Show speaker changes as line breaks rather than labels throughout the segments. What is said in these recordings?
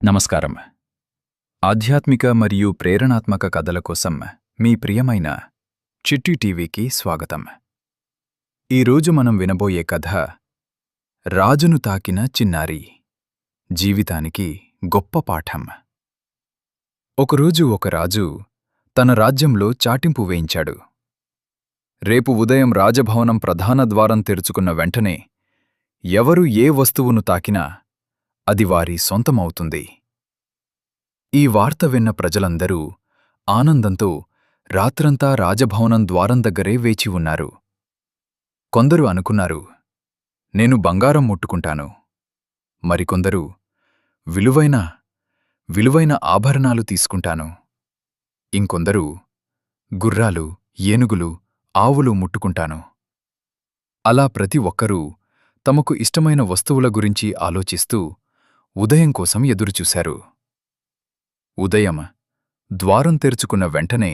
నమస్కారం. ఆధ్యాత్మిక మరియు ప్రేరణాత్మక కథల కోసం మీ ప్రియమైన చిట్టి టీవీకి స్వాగతం. ఈరోజు మనం వినబోయే కథ రాజును తాకిన చిన్నారి, జీవితానికి గొప్ప పాఠం. ఒకరోజు ఒక రాజు తన రాజ్యంలో చాటింపు వేయించాడు. రేపు ఉదయం రాజభవనం ప్రధాన ద్వారం తెరుచుకున్న వెంటనే ఎవరు ఏ వస్తువును తాకినా అది వారి సొంతమవుతుంది. ఈ వార్త విన్న ప్రజలందరూ ఆనందంతో రాత్రంతా రాజభవనం ద్వారం దగ్గరే వేచి ఉన్నారు. కొందరు అనుకున్నారు, నేను బంగారం ముట్టుకుంటాను. మరికొందరు విలువైన ఆభరణాలు తీసుకుంటాను. ఇంకొందరు గుర్రాలు, ఏనుగులు, ఆవులు ముట్టుకుంటాను. అలా ప్రతి ఒక్కరూ తమకు ఇష్టమైన వస్తువుల గురించి ఆలోచిస్తూ ఉదయం కోసం ఎదురుచూశారు. ఉదయం ద్వారం తెరుచుకున్న వెంటనే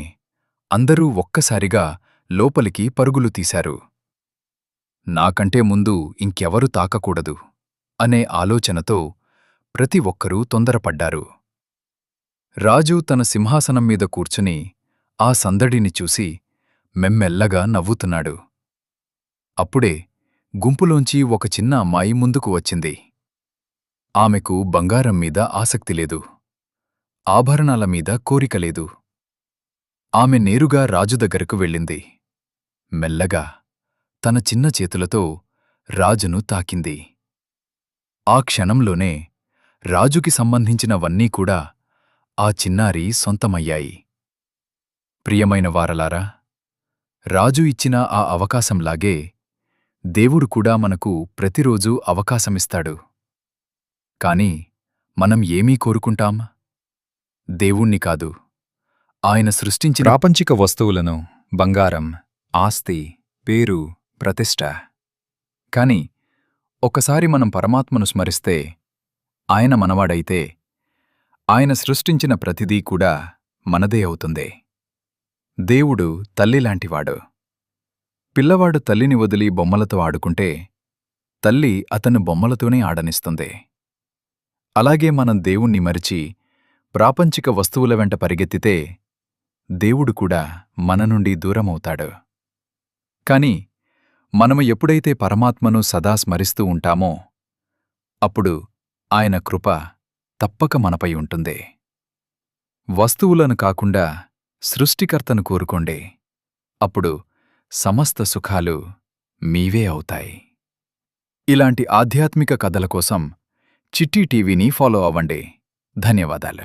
అందరూ ఒక్కసారిగా లోపలికి పరుగులు తీశారు. నాకంటే ముందు ఇంకెవరు తాకకూడదు అనే ఆలోచనతో ప్రతి ఒక్కరూ తొందరపడ్డారు. రాజు తన సింహాసనం మీద కూర్చుని ఆ సందడిని చూసి మెమ్మెల్లగా నవ్వుతున్నాడు. అప్పుడే గుంపులోంచి ఒక చిన్న అమ్మాయి ముందుకు వచ్చింది. ఆమెకు బంగారం మీద ఆసక్తి లేదు, ఆభరణాల మీద కోరికలేదు. ఆమె నేరుగా రాజు దగ్గరకు వెళ్ళింది. మెల్లగా తన చిన్న చేతులతో రాజును తాకింది. ఆ క్షణంలోనే రాజుకి సంబంధించినవన్నీ కూడా ఆ చిన్నారి సొంతమయ్యాయి. ప్రియమైన వారలారా, రాజు ఇచ్చిన ఆ అవకాశంలాగే దేవుడు కూడా మనకు ప్రతిరోజూ అవకాశమిస్తాడు. కాని మనం ఏమీ కోరుకుంటాం? దేవుణ్ణి కాదు, ఆయన సృష్టించిన ప్రాపంచిక వస్తువులను, బంగారం, ఆస్తి, పేరు, ప్రతిష్ట. కాని ఒకసారి మనం పరమాత్మను స్మరిస్తే, ఆయన మనవాడైతే, ఆయన సృష్టించిన ప్రతిదీ కూడా మనదే అవుతుంది. దేవుడు తల్లిలాంటివాడు. పిల్లవాడు తల్లిని వదిలి బొమ్మలతో ఆడుకుంటే, తల్లి అతను బొమ్మలతోనే ఆడనిస్తుంది. అలాగే మనం దేవుణ్ణి మరిచి ప్రాపంచిక వస్తువుల వెంట పరిగెత్తితే దేవుడు కూడా మన నుండి దూరమవుతాడు. కాని మనము ఎప్పుడైతే పరమాత్మను సదా స్మరిస్తూ ఉంటామో అప్పుడు ఆయన కృప తప్పక మనపై ఉంటుంది. వస్తువులను కాకుండా సృష్టికర్తను కోరుకోండి, అప్పుడు సమస్త సుఖాలు మీవే అవుతాయి. ఇలాంటి ఆధ్యాత్మిక కథల కోసం చిట్టి టీవీని ఫాలో అవ్వండి. ధన్యవాదాలు.